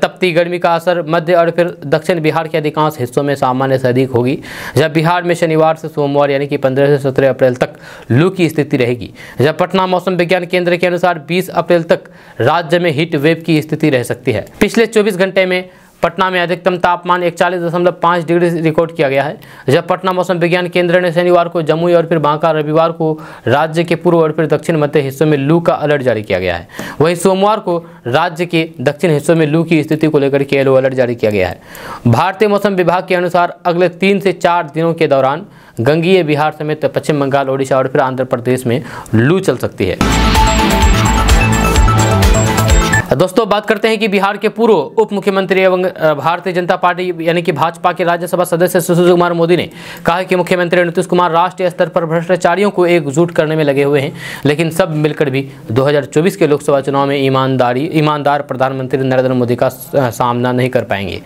तपती गर्मी का असर मध्य और फिर दक्षिण बिहार के अधिकांश हिस्सों में सामान्य से अधिक होगी। जब बिहार में शनिवार से सोमवार यानी कि 15 से 17 अप्रैल तक लू की स्थिति रहेगी। जब पटना मौसम विज्ञान केंद्र के अनुसार 20 अप्रैल तक राज्य में हीट वेव की स्थिति रह सकती है। पिछले 24 घंटे में पटना में अधिकतम तापमान 41.5 डिग्री रिकॉर्ड किया गया है। जब पटना मौसम विज्ञान केंद्र ने शनिवार को जमुई और फिर बांका, रविवार को राज्य के पूर्व और फिर दक्षिण मध्य हिस्सों में लू का अलर्ट जारी किया गया है। वहीं सोमवार को राज्य के दक्षिण हिस्सों में लू की स्थिति को लेकर के येलो अलर्ट जारी किया गया है। भारतीय मौसम विभाग के अनुसार अगले 3 से 4 दिनों के दौरान गंगीय बिहार समेत पश्चिम बंगाल, ओडिशा और फिर आंध्र प्रदेश में लू चल सकती है। दोस्तों बात करते हैं कि बिहार के पूर्व उप मुख्यमंत्री एवं भारतीय जनता पार्टी यानी कि भाजपा के राज्यसभा सदस्य सुशील कुमार मोदी ने कहा कि मुख्यमंत्री नीतीश कुमार राष्ट्रीय स्तर पर भ्रष्टाचारियों को एकजुट करने में लगे हुए हैं, लेकिन सब मिलकर भी 2024 के लोकसभा चुनाव में ईमानदार प्रधानमंत्री नरेंद्र मोदी का सामना नहीं कर पाएंगे।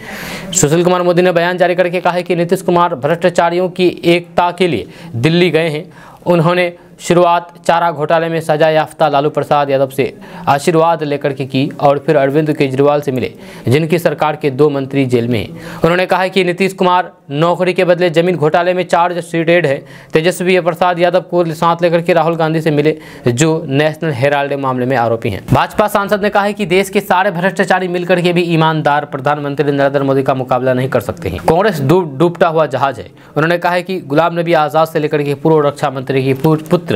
सुशील कुमार मोदी ने बयान जारी करके कहा है कि नीतीश कुमार भ्रष्टाचारियों की एकता के लिए दिल्ली गए हैं। उन्होंने शुरुआत चारा घोटाले में सजा याफ्ता लालू प्रसाद यादव से आशीर्वाद लेकर के की और फिर अरविंद केजरीवाल से मिले, जिनकी सरकार के 2 मंत्री जेल में हैं। उन्होंने कहा कि नीतीश कुमार नौकरी के बदले जमीन घोटाले में चार्जशीटेड है। तेजस्वी प्रसाद यादव को साथ लेकर के राहुल गांधी से मिले, जो नेशनल हेराल्ड मामले में आरोपी हैं। भाजपा सांसद ने कहा है कि देश के सारे भ्रष्टाचारी मिलकर के भी ईमानदार प्रधानमंत्री नरेंद्र मोदी का मुकाबला नहीं कर सकते हैं। कांग्रेस डूबता हुआ जहाज है। उन्होंने कहा है कि गुलाम नबी आजाद से लेकर के पूर्व रक्षा मंत्री की पुत्र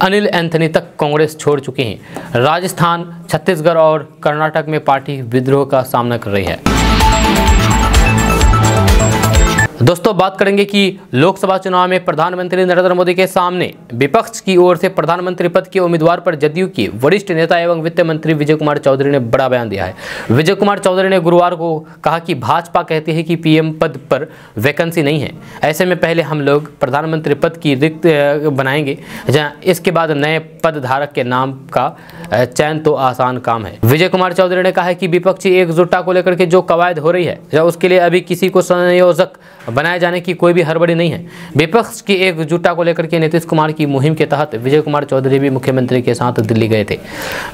अनिल एंथनी तक कांग्रेस छोड़ चुके हैं। राजस्थान, छत्तीसगढ़ और कर्नाटक में पार्टी विद्रोह का सामना कर रही है। दोस्तों बात करेंगे कि लोकसभा चुनाव में प्रधानमंत्री नरेंद्र मोदी के सामने विपक्ष की ओर से प्रधानमंत्री पद के उम्मीदवार पर जदयू के वरिष्ठ नेता एवं वित्त मंत्री विजय कुमार चौधरी ने बड़ा बयान दिया है। विजय कुमार चौधरी ने गुरुवार को कहा कि भाजपा कहती है कि पीएम पद पर वैकेंसी नहीं है, ऐसे में पहले हम लोग प्रधानमंत्री पद की रिक्त बनाएंगे, जहाँ इसके बाद नए पद धारक के नाम का चयन तो आसान काम है। विजय कुमार चौधरी ने कहा है कि विपक्षी एकजुटता को लेकर के जो कवायद हो रही है, उसके लिए अभी किसी को संयोजक बनाए जाने की कोई भी हड़बड़ी नहीं है। विपक्ष की एकजुटता को लेकर के नीतीश कुमार की मुहिम के तहत विजय कुमार चौधरी भी मुख्यमंत्री के साथ दिल्ली गए थे।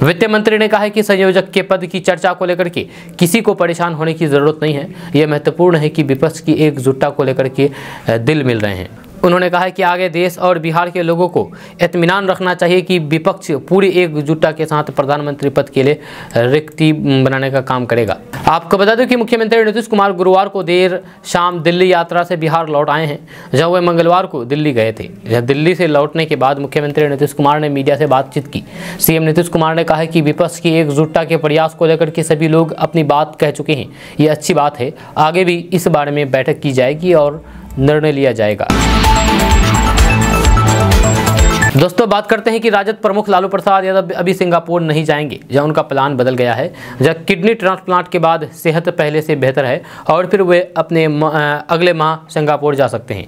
वित्त मंत्री ने कहा है कि संयोजक के पद की चर्चा को लेकर के किसी को परेशान होने की जरूरत नहीं है। यह महत्वपूर्ण है कि विपक्ष की एकजुटता को लेकर के दिल मिल रहे हैं। उन्होंने कहा है कि आगे देश और बिहार के लोगों को इत्मीनान रखना चाहिए कि विपक्ष पूरी एकजुटता के साथ प्रधानमंत्री पद के लिए रिक्ति बनाने का काम करेगा। आपको बता दें कि मुख्यमंत्री नीतीश कुमार गुरुवार को देर शाम दिल्ली यात्रा से बिहार लौट आए हैं, जहां वे मंगलवार को दिल्ली गए थे। दिल्ली से लौटने के बाद मुख्यमंत्री नीतीश कुमार ने मीडिया से बातचीत की। सीएम नीतीश कुमार ने कहा है कि विपक्ष की एकजुटता के प्रयास को लेकर के सभी लोग अपनी बात कह चुके हैं। ये अच्छी बात है। आगे भी इस बारे में बैठक की जाएगी और निर्णय लिया जाएगा। दोस्तों बात करते हैं कि राजद प्रमुख लालू प्रसाद यादव अभी सिंगापुर नहीं जाएंगे, जहां उनका प्लान बदल गया है। जहां किडनी ट्रांसप्लांट के बाद सेहत पहले से बेहतर है और फिर वे अपने अगले माह सिंगापुर जा सकते हैं,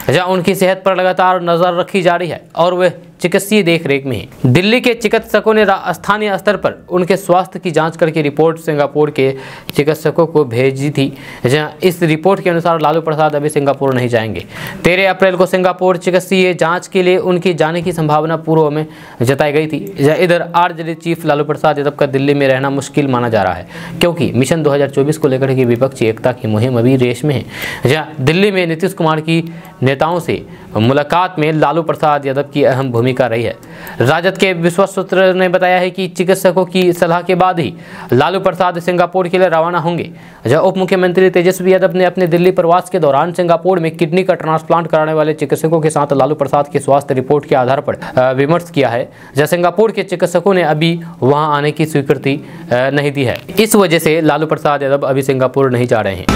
जहां उनकी सेहत पर लगातार नजर रखी जा रही है और वे चिकित्सीय देखरेख में हैं। दिल्ली के चिकित्सकों ने स्थानीय स्तर पर उनके स्वास्थ्य की जांच करके रिपोर्ट सिंगापुर के चिकित्सकों को भेजी थी, जहां इस रिपोर्ट के अनुसार लालू प्रसाद अभी सिंगापुर नहीं जाएंगे। 13 अप्रैल को सिंगापुर चिकित्सीय जांच के लिए उनके जाने की संभावना पूर्व में जताई गई थी। इधर आरजेडी चीफ लालू प्रसाद यादव का दिल्ली में रहना मुश्किल माना जा रहा है, क्योंकि मिशन 2024 को लेकर के विपक्षी एकता की मुहिम अभी रेस में है। जहाँ दिल्ली में नीतीश कुमार की नेताओं से मुलाकात में लालू प्रसाद यादव की अहम भूमिका रही है। राजद के विश्वस्त सूत्र ने बताया है कि चिकित्सकों की सलाह के बाद ही लालू प्रसाद सिंगापुर के लिए रवाना होंगे। जहां उप मुख्यमंत्री तेजस्वी यादव ने अपने दिल्ली प्रवास के दौरान सिंगापुर में किडनी का ट्रांसप्लांट कराने वाले चिकित्सकों के साथ लालू प्रसाद की स्वास्थ्य रिपोर्ट के आधार पर विमर्श किया है। जहां सिंगापुर के चिकित्सकों ने अभी वहां आने की स्वीकृति नहीं दी है। इस वजह से लालू प्रसाद यादव अभी सिंगापुर नहीं जा रहे हैं।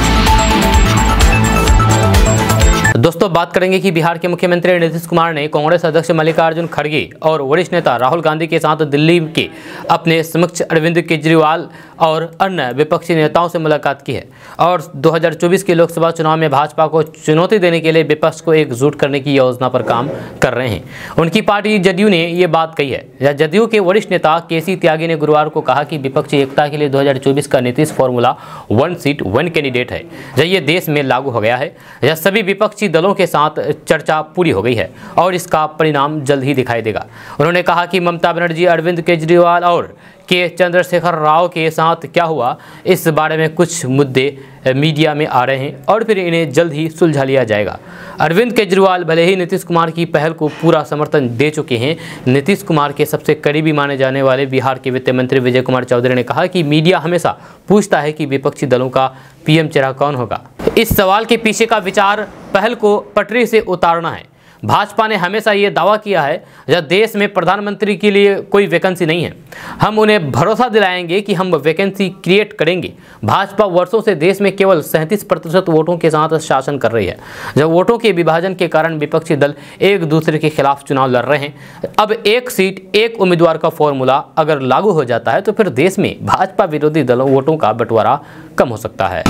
दोस्तों बात करेंगे कि बिहार के मुख्यमंत्री नीतीश कुमार ने कांग्रेस अध्यक्ष मल्लिकार्जुन खड़गे और वरिष्ठ नेता राहुल गांधी के साथ दिल्ली के अपने समक्ष अरविंद केजरीवाल और अन्य विपक्षी नेताओं से मुलाकात की है और 2024 के लोकसभा चुनाव में भाजपा को चुनौती देने के लिए विपक्ष को एकजुट करने की योजना पर काम कर रहे हैं। उनकी पार्टी जदयू ने ये बात कही है। जदयू के वरिष्ठ नेता केसी त्यागी ने गुरुवार को कहा कि विपक्षी एकता के लिए 2024 का नीतीश फॉर्मूला 1 सीट 1 कैंडिडेट है, जब ये देश में लागू हो गया है। यह सभी विपक्षी दलों के साथ चर्चा पूरी हो गई है और इसका परिणाम जल्द ही दिखाई देगा। उन्होंने कहा कि ममता बनर्जी, अरविंद केजरीवाल और के चंद्रशेखर राव के साथ क्या हुआ, इस बारे में कुछ मुद्दे मीडिया में आ रहे हैं और फिर इन्हें जल्द ही सुलझा लिया जाएगा। अरविंद केजरीवाल भले ही नीतीश कुमार की पहल को पूरा समर्थन दे चुके हैं। नीतीश कुमार के सबसे करीबी माने जाने वाले बिहार के वित्त मंत्री विजय कुमार चौधरी ने कहा कि मीडिया हमेशा पूछता है कि विपक्षी दलों का पीएम चेहरा कौन होगा। इस सवाल के पीछे का विचार पहल को पटरी से उतारना है। भाजपा ने हमेशा ये दावा किया है जब देश में प्रधानमंत्री के लिए कोई वैकेंसी नहीं है, हम उन्हें भरोसा दिलाएंगे कि हम वैकेंसी क्रिएट करेंगे। भाजपा वर्षों से देश में केवल 37% वोटों के साथ शासन कर रही है। जब वोटों के विभाजन के कारण विपक्षी दल एक दूसरे के खिलाफ चुनाव लड़ रहे हैं। अब एक सीट एक उम्मीदवार का फॉर्मूला अगर लागू हो जाता है तो फिर देश में भाजपा विरोधी दलों वोटों का बंटवारा कम हो सकता है।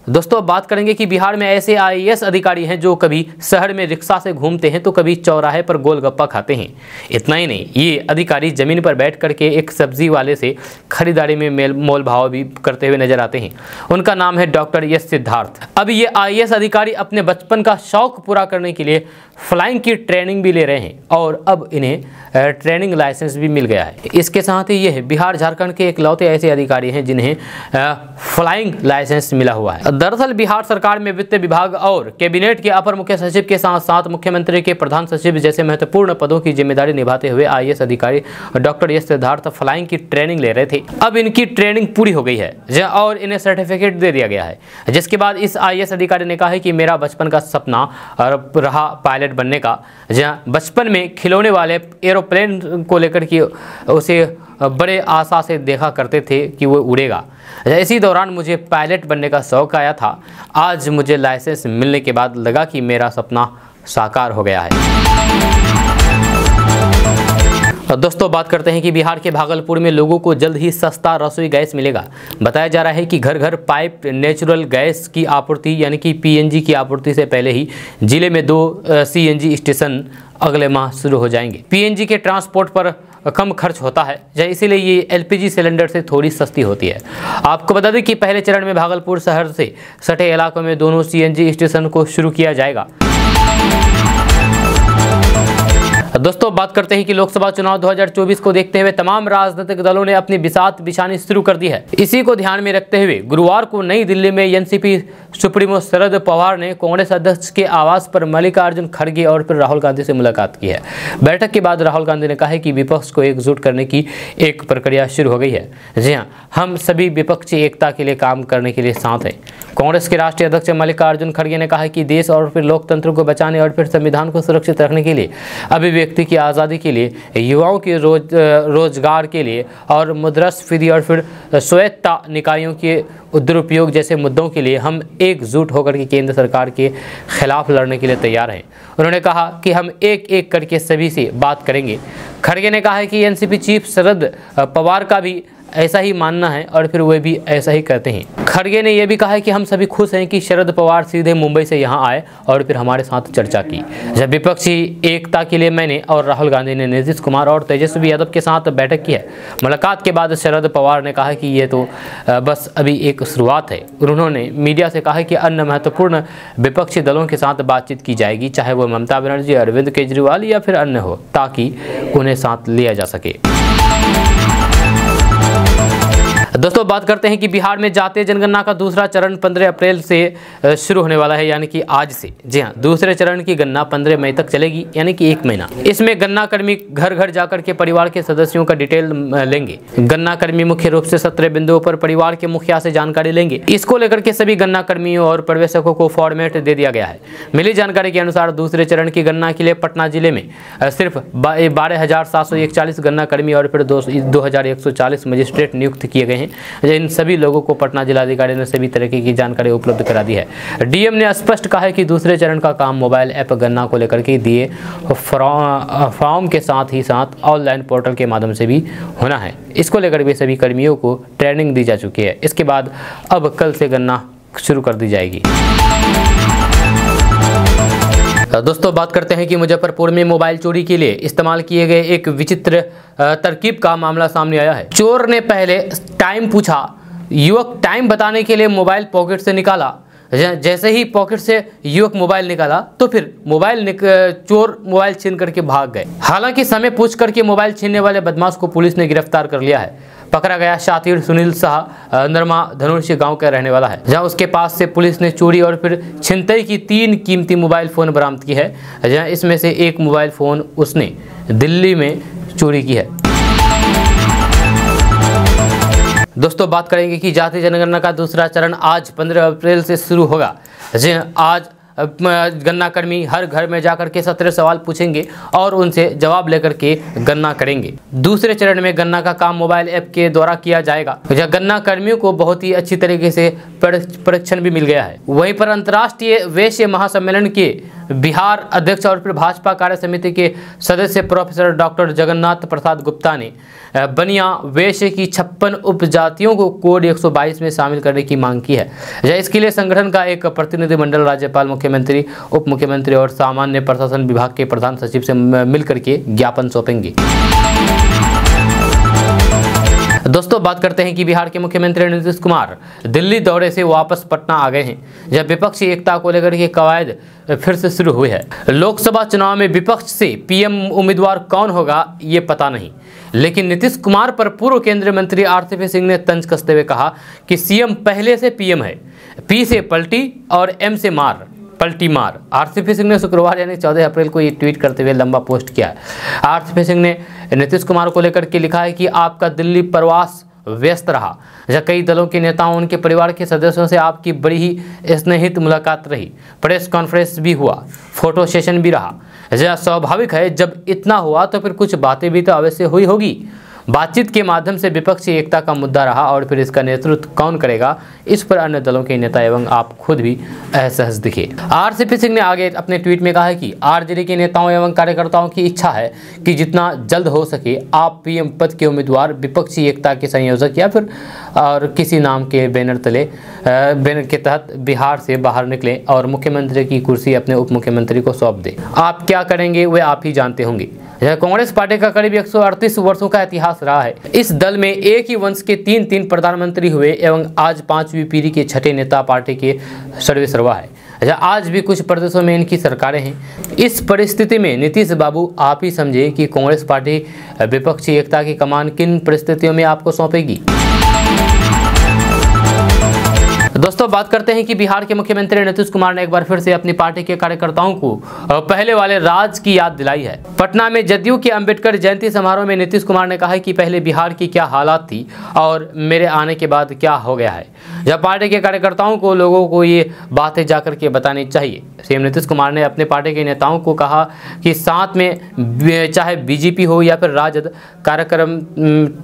दोस्तों बात करेंगे कि बिहार में ऐसे आईएएस अधिकारी हैं जो कभी शहर में रिक्शा से घूमते हैं तो कभी चौराहे पर गोलगप्पा खाते हैं। इतना ही नहीं, ये अधिकारी जमीन पर बैठ करके एक सब्जी वाले से खरीदारी में मोल भाव भी करते हुए नजर आते हैं। उनका नाम है डॉक्टर एस सिद्धार्थ। अब ये आईएएस अधिकारी अपने बचपन का शौक पूरा करने के लिए फ्लाइंग की ट्रेनिंग भी ले रहे हैं और अब इन्हें ट्रेनिंग लाइसेंस भी मिल गया है। इसके साथ ही ये बिहार झारखंड के इकलौते ऐसे अधिकारी हैं जिन्हें फ्लाइंग लाइसेंस मिला हुआ है। दरअसल बिहार सरकार में वित्त विभाग और कैबिनेट के अपर मुख्य सचिव के साथ साथ मुख्यमंत्री के प्रधान सचिव जैसे महत्वपूर्ण पदों की जिम्मेदारी निभाते हुए आईएएस अधिकारी डॉक्टर एस सिद्धार्थ फ्लाइंग की ट्रेनिंग ले रहे थे। अब इनकी ट्रेनिंग पूरी हो गई है और इन्हें सर्टिफिकेट दे दिया गया है, जिसके बाद इस आईएएस अधिकारी ने कहा है कि मेरा बचपन का सपना रहा पायलट बनने का। जहाँ बचपन में खिलौने वाले एरोप्लेन को लेकर के उसे बड़े आशा से देखा करते थे कि वो उड़ेगा। इसी दौरान मुझे पायलट बनने का शौक आया था। आज मुझे लाइसेंस मिलने के बाद लगा कि मेरा सपना साकार हो गया है। दोस्तों बात करते हैं कि बिहार के भागलपुर में लोगों को जल्द ही सस्ता रसोई गैस मिलेगा। बताया जा रहा है कि घर घर पाइप नेचुरल गैस की आपूर्ति यानी कि पीएनजी की आपूर्ति से पहले ही जिले में 2 सीएनजी स्टेशन अगले माह शुरू हो जाएंगे। पीएनजी के ट्रांसपोर्ट पर कम खर्च होता है, इसीलिए ये एलपीजी सिलेंडर से थोड़ी सस्ती होती है। आपको बता दें कि पहले चरण में भागलपुर शहर से सटे इलाकों में दोनों सीएनजी स्टेशन को शुरू किया जाएगा। दोस्तों बात करते हैं कि लोकसभा चुनाव 2024 को देखते हुए तमाम राजनीतिक दलों ने अपनी बिसात बिछानी शुरू कर दी है। इसी को ध्यान में रखते हुए गुरुवार को नई दिल्ली में एनसीपी सुप्रीमो शरद पवार ने कांग्रेस अध्यक्ष के आवास पर मल्लिकार्जुन खड़गे और फिर राहुल गांधी से मुलाकात की है। बैठक के बाद राहुल गांधी ने कहा है कि विपक्ष को एकजुट करने की एक प्रक्रिया शुरू हो गई है। जी हाँ, हम सभी विपक्षी एकता के लिए काम करने के लिए साथ हैं। कांग्रेस के राष्ट्रीय अध्यक्ष मल्लिकार्जुन खड़गे ने कहा कि देश और फिर लोकतंत्र को बचाने और फिर संविधान को सुरक्षित रखने के लिए अभिव्यक्ति व्यक्ति की आज़ादी के लिए, युवाओं के रोजगार के लिए और मुद्रास्फीति और फिर स्वायत्ता निकायों के दुरुपयोग जैसे मुद्दों के लिए हम एकजुट होकर के केंद्र सरकार के खिलाफ लड़ने के लिए तैयार हैं। उन्होंने कहा कि हम एक एक करके सभी से बात करेंगे। खड़गे ने कहा है कि एनसीपी चीफ शरद पवार का भी ऐसा ही मानना है और फिर वे भी ऐसा ही करते हैं। खड़गे ने यह भी कहा है कि हम सभी खुश हैं कि शरद पवार सीधे मुंबई से यहां आए और फिर हमारे साथ चर्चा की। जब विपक्षी एकता के लिए मैंने और राहुल गांधी ने नीतीश कुमार और तेजस्वी यादव के साथ बैठक की है। मुलाकात के बाद शरद पवार ने कहा कि ये तो बस अभी एक शुरुआत है। उन्होंने मीडिया से कहा कि अन्य महत्वपूर्ण विपक्षी दलों के साथ बातचीत की जाएगी, चाहे वो ममता बनर्जी, अरविंद केजरीवाल या फिर अन्य हो, ताकि उन्हें साथ लिया जा सके। दोस्तों बात करते हैं कि बिहार में जातीय जनगणना का दूसरा चरण 15 अप्रैल से शुरू होने वाला है, यानी कि आज से। जी हाँ, दूसरे चरण की गणना 15 मई तक चलेगी, यानी कि 1 महीना। इसमें गणना कर्मी घर घर जाकर के परिवार के सदस्यों का डिटेल लेंगे। गणना कर्मी मुख्य रूप से 17 बिंदुओं पर परिवार के मुखिया से जानकारी लेंगे। इसको लेकर के सभी गणना कर्मियों और प्रवेशकों को फॉर्मेट दे दिया गया है। मिली जानकारी के अनुसार दूसरे चरण की गणना के लिए पटना जिले में सिर्फ 12,741 गणना कर्मी और फिर 2,140 मजिस्ट्रेट नियुक्त किए गए हैं। इन सभी लोगों को पटना जिलाधिकारी ने सभी तरह की जानकारी उपलब्ध करा दी है। डीएम ने स्पष्ट कहा है कि दूसरे चरण का काम मोबाइल ऐप गणना को लेकर के दिए फॉर्म के साथ ही साथ ऑनलाइन पोर्टल के माध्यम से भी होना है। इसको लेकर भी सभी कर्मियों को ट्रेनिंग दी जा चुकी है। इसके बाद अब कल से गणना शुरू कर दी जाएगी। दोस्तों बात करते हैं कि मुजफ्फरपुर में मोबाइल चोरी के लिए इस्तेमाल किए गए एक विचित्र तरकीब का मामला सामने आया है। चोर ने पहले टाइम पूछा, युवक टाइम बताने के लिए मोबाइल पॉकेट से निकाला। जैसे ही पॉकेट से युवक मोबाइल निकाला तो फिर चोर मोबाइल छीन करके भाग गए। हालांकि समय पूछ करके मोबाइल छीनने वाले बदमाश को पुलिस ने गिरफ्तार कर लिया है। पकड़ा गया शातिर सुनील शाह नरमा धनुषी गांव का रहने वाला है, जहां उसके पास से पुलिस ने चोरी और फिर छिनतई की 3 कीमती मोबाइल फ़ोन बरामद की है। जहां इसमें से एक मोबाइल फ़ोन उसने दिल्ली में चोरी की है। दोस्तों बात करेंगे कि जातीय जनगणना का दूसरा चरण आज 15 अप्रैल से शुरू होगा। आज गणना कर्मी हर घर में जाकर के 17 सवाल पूछेंगे और उनसे जवाब लेकर के गणना करेंगे। दूसरे चरण में गणना का काम मोबाइल ऐप के द्वारा किया जाएगा। गणना कर्मियों को बहुत ही अच्छी तरीके से परीक्षण भी मिल गया है। वहीं पर अंतर्राष्ट्रीय वैश्य महासम्मेलन के बिहार अध्यक्ष और फिर भाजपा कार्य समिति के सदस्य प्रोफेसर डॉक्टर जगन्नाथ प्रसाद गुप्ता ने बनिया वैश्य की 56 उपजातियों को कोड 122 में शामिल करने की मांग की है। इसके लिए संगठन का एक प्रतिनिधिमंडल राज्यपाल, मुख्यमंत्री, उप मुख्यमंत्री और सामान्य प्रशासन विभाग के प्रधान सचिव से मिलकर के ज्ञापन सौंपेंगे। दोस्तों बात करते हैं कि बिहार के मुख्यमंत्री नीतीश कुमार दिल्ली दौरे से वापस पटना आ गए हैं, जब विपक्षी एकता को लेकर के कवायद फिर से शुरू हुई है। लोकसभा चुनाव में विपक्ष से पीएम उम्मीदवार कौन होगा ये पता नहीं, लेकिन नीतीश कुमार पर पूर्व केंद्रीय मंत्री आरसीपी सिंह ने तंज कसते हुए कहा कि सीएम पहले से पीएम है, पी से पलटी और एम से मार, पलटी मार। आरसीपी सिंह ने शुक्रवार यानी 14 अप्रैल को ये ट्वीट करते हुए लंबा पोस्ट किया है। आरसीपी सिंह ने नीतीश कुमार को लेकर के लिखा है कि आपका दिल्ली प्रवास व्यस्त रहा, जहाँ कई दलों के नेताओं, उनके परिवार के सदस्यों से आपकी बड़ी ही स्नेहित मुलाकात रही, प्रेस कॉन्फ्रेंस भी हुआ, फोटो सेशन भी रहा। जहाँ स्वाभाविक है, जब इतना हुआ तो फिर कुछ बातें भी तो अवश्य हुई होगी। बातचीत के माध्यम से विपक्षी एकता का मुद्दा रहा और फिर इसका नेतृत्व कौन करेगा, इस पर अन्य दलों के नेता एवं आप खुद भी असहज दिखे। आरसीपी सिंह ने आगे अपने ट्वीट में कहा है कि आरजेडी के नेताओं एवं कार्यकर्ताओं की इच्छा है कि जितना जल्द हो सके आप पीएम पद के उम्मीदवार, विपक्षी एकता के संयोजक या फिर और किसी नाम के बैनर के तहत बिहार से बाहर निकलें और मुख्यमंत्री की कुर्सी अपने उप मुख्यमंत्री को सौंप दें। आप क्या करेंगे वे आप ही जानते होंगे। कांग्रेस पार्टी का करीब 138 वर्षों का इतिहास रहा है। इस दल में एक ही वंश के 3 प्रधानमंत्री हुए एवं आज 5वीं पीढ़ी के छठे नेता पार्टी के सर्वेसर्वा है। आज भी कुछ प्रदेशों में इनकी सरकारें हैं। इस परिस्थिति में नीतीश बाबू आप ही समझे कि कांग्रेस पार्टी विपक्षी एकता की कमान किन परिस्थितियों में आपको सौंपेगी। दोस्तों बात करते हैं कि बिहार के मुख्यमंत्री नीतीश कुमार ने एक बार फिर से अपनी पार्टी के कार्यकर्ताओं को पहले वाले राज की याद दिलाई है। पटना में जदयू के अंबेडकर जयंती समारोह में नीतीश कुमार ने कहा कि पहले बिहार की क्या हालात थी और मेरे आने के बाद क्या हो गया है। जब पार्टी के कार्यकर्ताओं को लोगों को ये बातें जाकर के बतानी चाहिए। सीएम नीतीश कुमार ने अपने पार्टी के नेताओं को कहा कि साथ में चाहे बीजेपी हो या फिर राजद, कार्यक्रम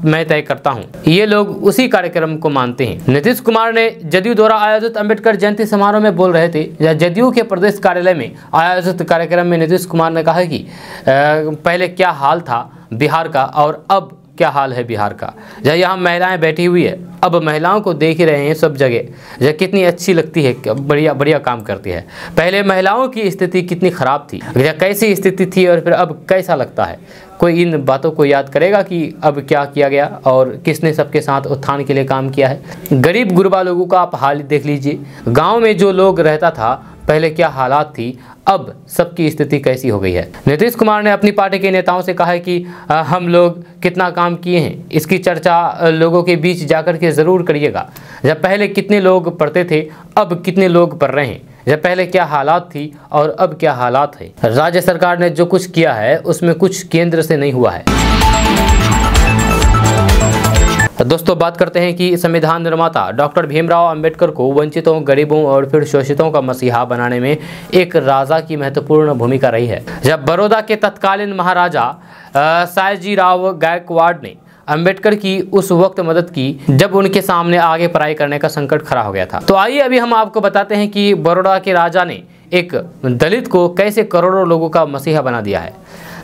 मैं तय करता हूं। ये लोग उसी कार्यक्रम को मानते हैं। नीतीश कुमार ने जदयू द्वारा आयोजित अंबेडकर जयंती समारोह में बोल रहे थे। जदयू के प्रदेश कार्यालय में आयोजित कार्यक्रम में नीतीश कुमार ने कहा कि पहले क्या हाल था बिहार का और अब क्या हाल है बिहार का। जब यहाँ महिलाएं बैठी हुई है, अब महिलाओं को देख ही रहे हैं सब जगह, जब कितनी अच्छी लगती है, बढ़िया बढ़िया काम करती है। पहले महिलाओं की स्थिति कितनी खराब थी, कैसी स्थिति थी और फिर अब कैसा लगता है। कोई इन बातों को याद करेगा कि अब क्या किया गया और किसने सबके साथ उत्थान के लिए काम किया है। गरीब गुरबा लोगों का आप हाल देख लीजिए। गाँव में जो लोग रहता था पहले क्या हालात थी, अब सबकी स्थिति कैसी हो गई है। नीतीश कुमार ने अपनी पार्टी के नेताओं से कहा है कि हम लोग कितना काम किए हैं, इसकी चर्चा लोगों के बीच जाकर के ज़रूर करिएगा। जब पहले कितने लोग पढ़ते थे, अब कितने लोग पढ़ रहे हैं। जब पहले क्या हालात थी और अब क्या हालात है। राज्य सरकार ने जो कुछ किया है उसमें कुछ केंद्र से नहीं हुआ है। दोस्तों बात करते हैं कि संविधान निर्माता डॉक्टर भीमराव अंबेडकर को वंचितों, गरीबों और फिर शोषितों का मसीहा बनाने में एक राजा की महत्वपूर्ण भूमिका रही है। जब बड़ौदा के तत्कालीन महाराजा सयाजीराव गायकवाड़ ने अंबेडकर की उस वक्त मदद की जब उनके सामने आगे पढ़ाई करने का संकट खड़ा हो गया था। तो आइए अभी हम आपको बताते हैं कि बड़ौदा के राजा ने एक दलित को कैसे करोड़ों लोगों का मसीहा बना दिया है।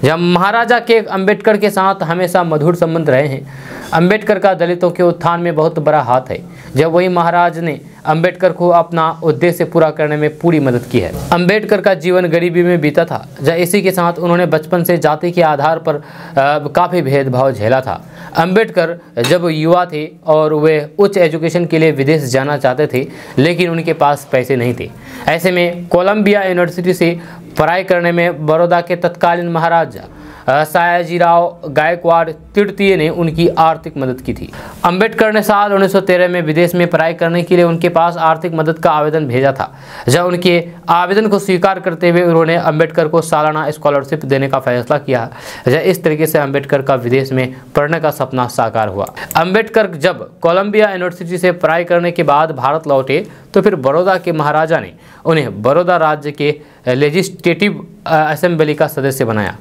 जब महाराजा के अंबेडकर के साथ हमेशा मधुर संबंध रहे हैं। अंबेडकर का दलितों के उत्थान में बहुत बड़ा हाथ है। जब वही महाराज ने अंबेडकर को अपना उद्देश्य पूरा करने में पूरी मदद की है। अंबेडकर का जीवन गरीबी में बीता था। जब इसी के साथ उन्होंने बचपन से जाति के आधार पर काफ़ी भेदभाव झेला था। अंबेडकर जब युवा थे और वे उच्च एजुकेशन के लिए विदेश जाना चाहते थे, लेकिन उनके पास पैसे नहीं थे। ऐसे में कोलंबिया यूनिवर्सिटी से पढ़ाई करने में बड़ौदा के तत्कालीन महाराजा सयाजीराव गायकवाड़ तृतीय ने उनकी आर्थिक मदद की थी। अंबेडकर ने साल 1913 में विदेश में पढ़ाई करने के लिए उनके पास आर्थिक मदद का आवेदन भेजा था। जब उनके आवेदन को स्वीकार करते हुए उन्होंने अंबेडकर को सालाना स्कॉलरशिप देने का फैसला किया। इस तरीके से अंबेडकर का विदेश में पढ़ने का सपना साकार हुआ। अंबेडकर जब कोलंबिया यूनिवर्सिटी से पढ़ाई करने के बाद भारत लौटे तो फिर बड़ौदा के महाराजा ने उन्हें बड़ौदा राज्य के लेजिस्लेटिव असेंबली का सदस्य बनाया।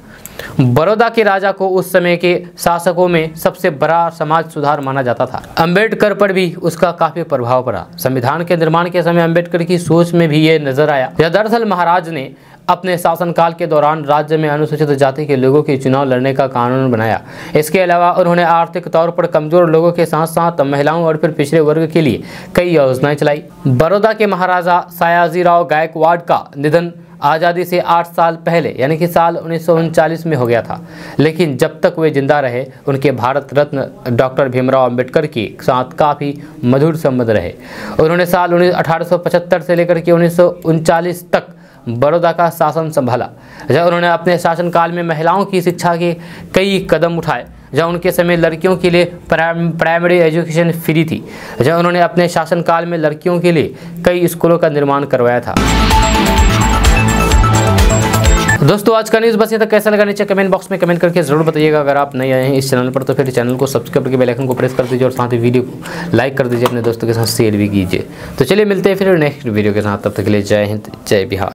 बड़ौदा के राजा को उस समय के शासकों में सबसे बड़ा समाज सुधार माना जाता था। अंबेडकर पर भी उसका काफी प्रभाव पड़ा। संविधान के निर्माण के समय अंबेडकर की सोच में भी ये नजर आया। दरअसल महाराज ने अपने शासनकाल के दौरान राज्य में अनुसूचित जाति के लोगों के चुनाव लड़ने का कानून बनाया। इसके अलावा उन्होंने आर्थिक तौर पर कमजोर लोगों के साथ साथ महिलाओं और फिर पिछड़े वर्ग के लिए कई योजनाएं चलाई। बड़ौदा के महाराजा सयाजीराव गायकवाड़ का निधन आज़ादी से 8 साल पहले यानी कि साल 1939 में हो गया था, लेकिन जब तक वे जिंदा रहे उनके भारत रत्न डॉक्टर भीमराव अंबेडकर के साथ काफ़ी मधुर संबंध रहे। उन्होंने साल 1875 से लेकर के 1939 तक बड़ौदा का शासन संभाला। जब उन्होंने अपने शासनकाल में महिलाओं की शिक्षा के कई कदम उठाए। जब उनके समय लड़कियों के लिए प्राइमरी एजुकेशन फ्री थी। जब उन्होंने अपने शासनकाल में लड़कियों के लिए कई स्कूलों का निर्माण करवाया था। दोस्तों आज का न्यूज़ बस ये तक। कैसा लगा नीचे कमेंट बॉक्स में कमेंट करके जरूर बताइएगा। अगर आप नए आए हैं इस चैनल पर तो फिर चैनल को सब्सक्राइब करके बेल आइकन को प्रेस कर दीजिए और साथ ही वीडियो को लाइक कर दीजिए, अपने दोस्तों के साथ शेयर भी कीजिए। तो चलिए मिलते हैं फिर नेक्स्ट वीडियो के साथ। तब तक के लिए जय हिंद, जय बिहार।